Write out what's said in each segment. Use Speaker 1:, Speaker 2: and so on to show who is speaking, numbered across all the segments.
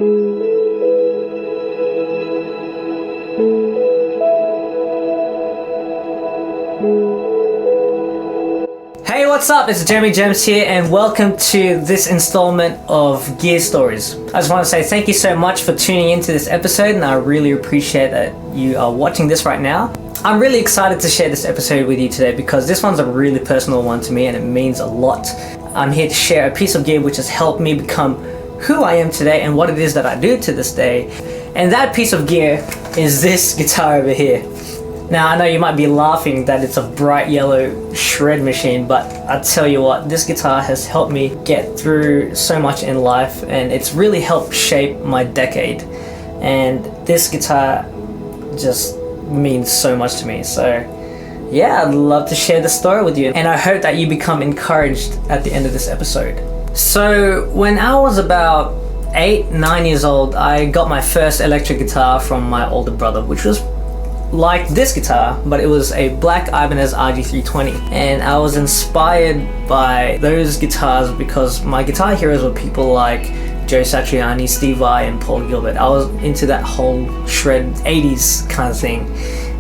Speaker 1: Hey, what's up? It's Jeremy James here, and welcome to this installment of Gear Stories. I just want to say thank you so much for tuning into this episode, and I really appreciate that you are watching this right now. I'm really excited to share this episode with you today because this one's a really personal one to me and it means a lot. I'm here to share a piece of gear which has helped me become who I am today and what it is that I do to this day. And that piece of gear is this guitar over here. Now, I know you might be laughing that it's a bright yellow shred machine, but I tell you what, this guitar has helped me get through so much in life, and it's really helped shape my decade. And this guitar just means so much to me. So yeah, I'd love to share the story with you, and I hope that you become encouraged at the end of this episode. So when I was about 8-9 years old, I got my first electric guitar from my older brother, which was like this guitar, but it was a black Ibanez RG320, and I was inspired by those guitars because my guitar heroes were people like Joe Satriani, Steve Vai, and Paul Gilbert. I was into that whole shred 80s kind of thing,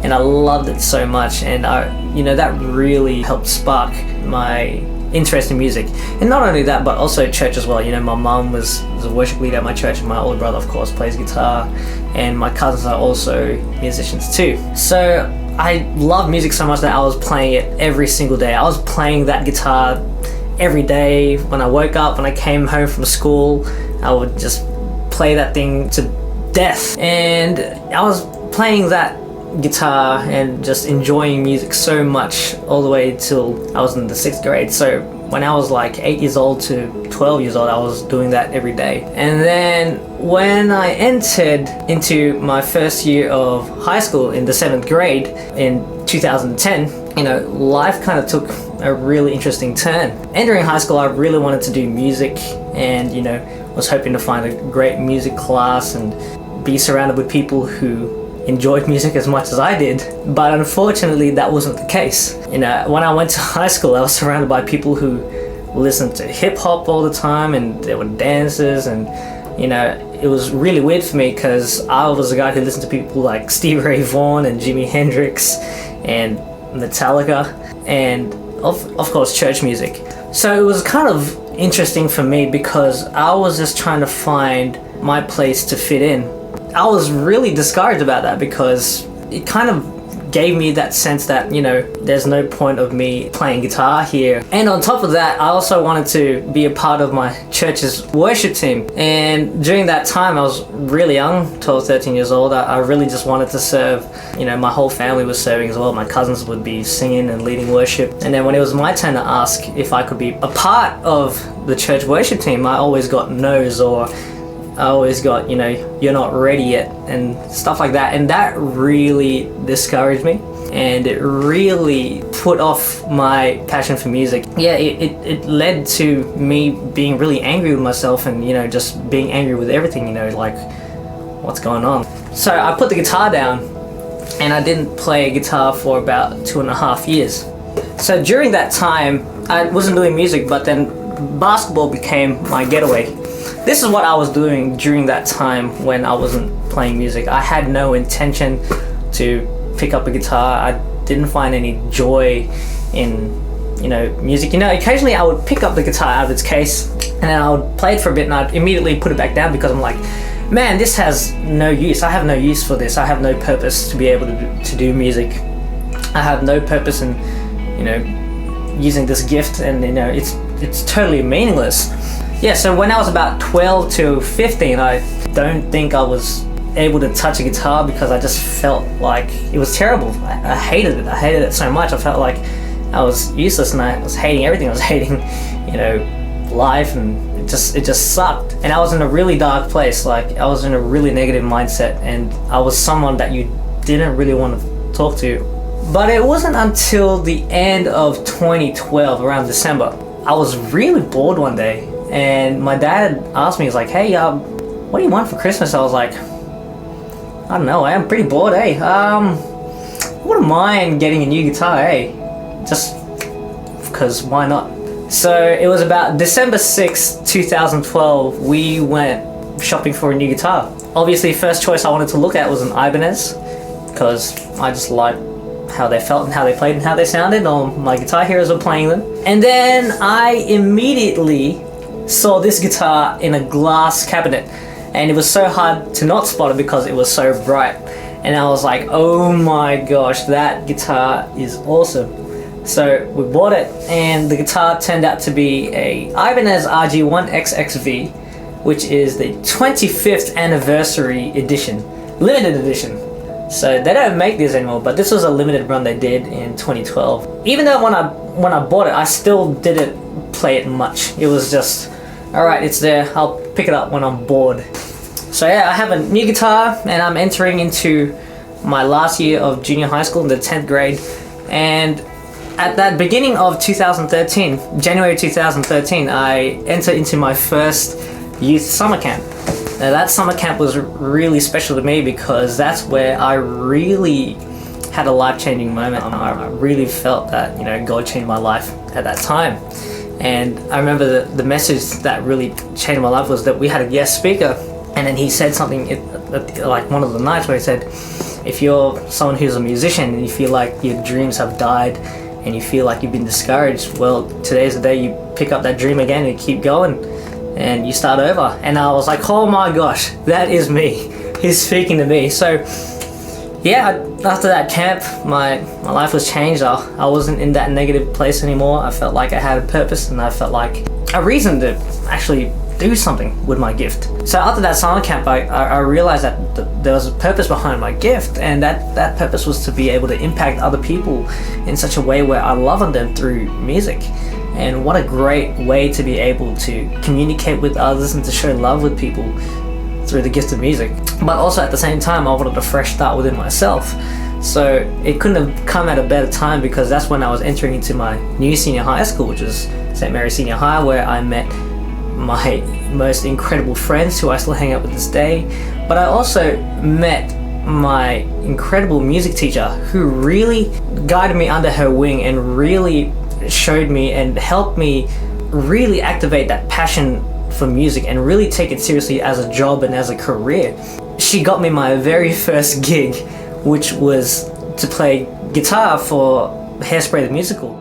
Speaker 1: and I loved it so much, and that really helped spark my interest in music. And not only that, but also church as well. My mom was a worship leader at my church, and my older brother of course plays guitar, and my cousins are also musicians too. So I love music so much that I was playing it every single day. I was playing that guitar every day. When I woke up, when I came home from school, I would just play that thing to death. And I was playing that guitar and just enjoying music so much all the way till I was in the 6th grade. So when I was like 8 years old to 12 years old, I was doing that every day. And then when I entered into my first year of high school in the 7th grade in 2010, life kind of took a really interesting turn. Entering high school, I really wanted to do music, and was hoping to find a great music class and be surrounded with people who enjoyed music as much as I did. But unfortunately, that wasn't the case. When I went to high school, I was surrounded by people who listened to hip hop all the time, and there were dancers, and it was really weird for me because I was a guy who listened to people like Stevie Ray Vaughan and Jimi Hendrix and Metallica, and of course church music. So it was kind of interesting for me because I was just trying to find my place to fit in. I was really discouraged about that because it kind of gave me that sense that, there's no point of me playing guitar here. And on top of that, I also wanted to be a part of my church's worship team. And during that time, I was really young, 12, 13 years old. I really just wanted to serve. My whole family was serving as well. My cousins would be singing and leading worship. And then when it was my turn to ask if I could be a part of the church worship team, I always got no's, or I always got, you're not ready yet, and stuff like that. And that really discouraged me, and it really put off my passion for music. Yeah, it led to me being really angry with myself, and just being angry with everything, like, what's going on? So I put the guitar down, and I didn't play guitar for about 2.5 years. So during that time, I wasn't doing music, but then basketball became my getaway. This is what I was doing during that time when I wasn't playing music. I had no intention to pick up a guitar. I didn't find any joy in, music. Occasionally I would pick up the guitar out of its case, and then I would play it for a bit, and I'd immediately put it back down because I'm like, man, this has no use. I have no use for this. I have no purpose to be able to do music. I have no purpose in, using this gift, and it's totally meaningless. Yeah, so when I was about 12 to 15, I don't think I was able to touch a guitar because I just felt like it was terrible. I hated it. I hated it so much. I felt like I was useless, and I was hating everything. I was hating, life, and it just sucked. And I was in a really dark place. Like, I was in a really negative mindset, and I was someone that you didn't really want to talk to. But it wasn't until the end of 2012, around December, I was really bored one day. And my dad asked me, he's like, hey, what do you want for Christmas? I was like, I don't know, I am pretty bored, I wouldn't mind getting a new guitar, just because why not? So it was about December 6th, 2012, we went shopping for a new guitar. Obviously, first choice I wanted to look at was an Ibanez, because I just liked how they felt and how they played and how they sounded. All my guitar heroes were playing them. And then I immediately saw this guitar in a glass cabinet, and it was so hard to not spot it because it was so bright. And I was like, oh my gosh, that guitar is awesome. So we bought it, and the guitar turned out to be a Ibanez RG1XXV, which is the 25th anniversary edition, limited edition. So they don't make these anymore, but this was a limited run they did in 2012. Even though when I bought it, I still didn't play it much. It was just, all right, it's there, I'll pick it up when I'm bored. So yeah, I have a new guitar, and I'm entering into my last year of junior high school in the 10th grade. And at that beginning of 2013, January 2013, I entered into my first youth summer camp. Now that summer camp was really special to me because that's where I really had a life-changing moment. I really felt that, you know, God changed my life at that time. And I remember the message that really changed my life was that we had a guest speaker, and then he said something like one of the nights where he said, if you're someone who's a musician and you feel like your dreams have died and you feel like you've been discouraged, well, today's the day you pick up that dream again and keep going and you start over. And I was like, oh my gosh, that is me. He's speaking to me. So yeah, after that camp, my life was changed. I wasn't in that negative place anymore. I felt like I had a purpose, and I felt like a reason to actually do something with my gift. So after that summer camp, I realized that there was a purpose behind my gift, and that purpose was to be able to impact other people in such a way where I love on them through music. And what a great way to be able to communicate with others and to show love with people through the gift of music. But also at the same time, I wanted a fresh start within myself. So it couldn't have come at a better time, because that's when I was entering into my new senior high school, which is St. Mary's Senior High, where I met my most incredible friends who I still hang out with this day. But I also met my incredible music teacher, who really guided me under her wing and really showed me and helped me really activate that passion for music and really take it seriously as a job and as a career. She got me my very first gig, which was to play guitar for Hairspray the Musical.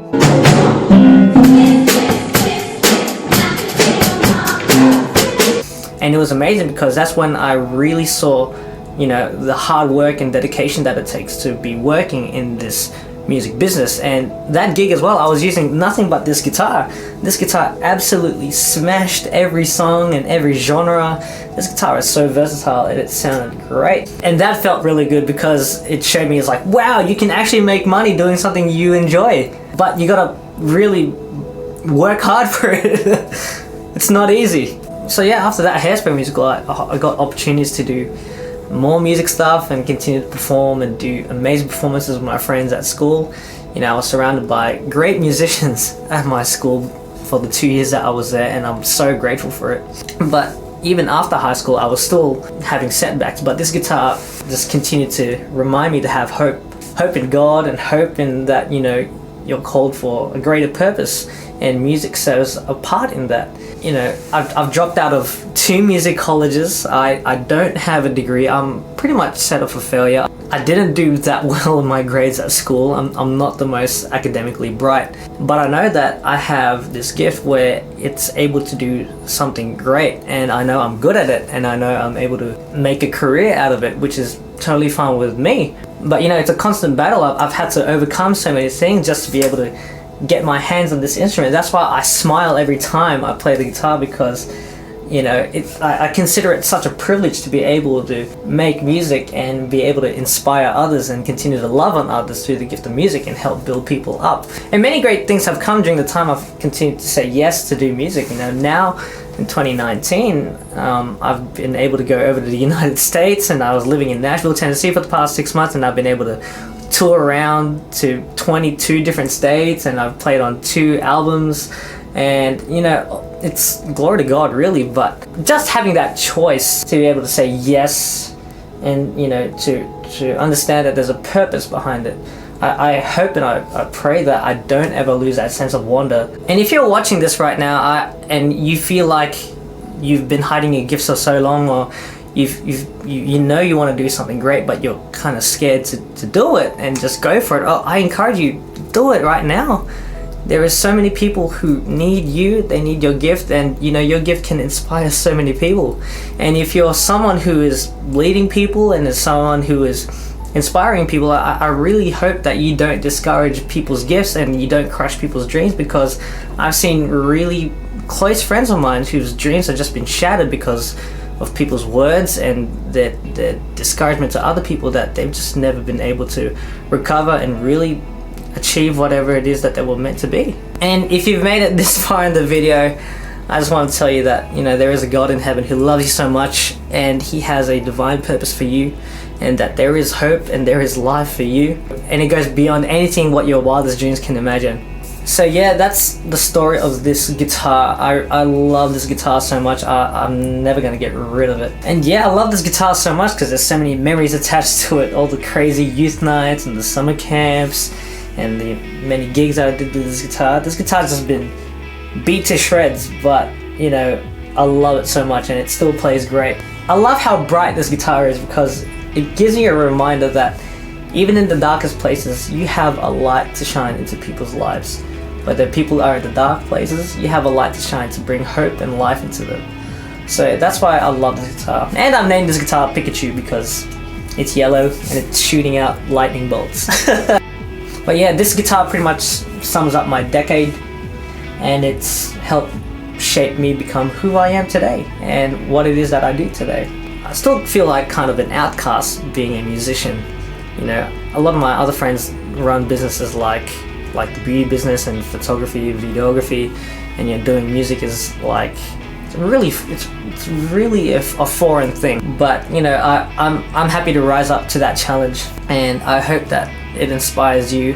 Speaker 1: And it was amazing because that's when I really saw, you know, the hard work and dedication that it takes to be working in this music business. And that gig as well, I was using nothing but this guitar. This guitar absolutely smashed every song and every genre. This guitar is so versatile and it sounded great. And that felt really good because it showed me, it's like, wow, you can actually make money doing something you enjoy, but you gotta really work hard for it. It's not easy. So yeah, after that Hairspray musical, I got opportunities to do more music stuff and continue to perform and do amazing performances with my friends at school. You know, I was surrounded by great musicians at my school for the 2 years that I was there, and I'm so grateful for it. But even after high school, I was still having setbacks, but this guitar just continued to remind me to have hope in God and hope in that, you know, you're called for a greater purpose, and music serves a part in that. You know, I've dropped out of 2 music colleges. I don't have a degree. I'm pretty much set up for failure. I didn't do that well in my grades at school. I'm not the most academically bright, but I know that I have this gift where it's able to do something great, and I know I'm good at it, and I know I'm able to make a career out of it, which is totally fine with me. But you know, it's a constant battle. I've had to overcome so many things just to be able to get my hands on this instrument. That's why I smile every time I play the guitar, because you know, I consider it such a privilege to be able to make music and be able to inspire others and continue to love on others through the gift of music and help build people up. And many great things have come during the time I've continued to say yes to do music. You know, now in 2019, I've been able to go over to the United States, and I was living in Nashville, Tennessee for the past 6 months, and I've been able to tour around to 22 different states, and I've played on 2 albums. And you know, it's glory to God really, but just having that choice to be able to say yes, and you know, to understand that there's a purpose behind it. I hope and I pray that I don't ever lose that sense of wonder. And if you're watching this right now and you feel like you've been hiding your gifts for so long, or you know you want to do something great, but you're kind of scared to do it and just go for it. Oh, I encourage you, do it right now. There is so many people who need you, they need your gift, and you know your gift can inspire so many people. And if you're someone who is leading people and is someone who is inspiring people, I really hope that you don't discourage people's gifts and you don't crush people's dreams, because I've seen really close friends of mine whose dreams have just been shattered because of people's words and their discouragement to other people, that they've just never been able to recover and really achieve whatever it is that they were meant to be. And if you've made it this far in the video, I just want to tell you that, you know, there is a God in heaven who loves you so much, and he has a divine purpose for you, and that there is hope and there is life for you, and it goes beyond anything what your wildest dreams can imagine. So yeah, that's the story of this guitar. I love this guitar so much. I'm never gonna get rid of it. And yeah, I love this guitar so much because there's so many memories attached to it. All the crazy youth nights and the summer camps and the many gigs I did with this guitar. This guitar's just been beat to shreds, but you know, I love it so much and it still plays great. I love how bright this guitar is because it gives me a reminder that even in the darkest places, you have a light to shine into people's lives. Whether people are in the dark places, you have a light to shine to bring hope and life into them. So that's why I love this guitar. And I've named this guitar Pikachu because it's yellow and it's shooting out lightning bolts. But yeah, this guitar pretty much sums up my decade, and it's helped shape me become who I am today and what it is that I do today. I still feel like kind of an outcast being a musician. You know, a lot of my other friends run businesses like the beauty business and photography, videography, and you know, doing music is like it's really a foreign thing. But you know, I'm happy to rise up to that challenge, and I hope that it inspires you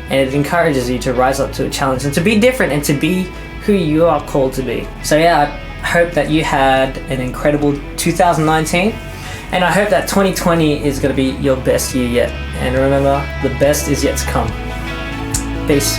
Speaker 1: and it encourages you to rise up to a challenge and to be different and to be who you are called to be. So yeah, I hope that you had an incredible 2019, and I hope that 2020 is going to be your best year yet. And remember, the best is yet to come. Peace.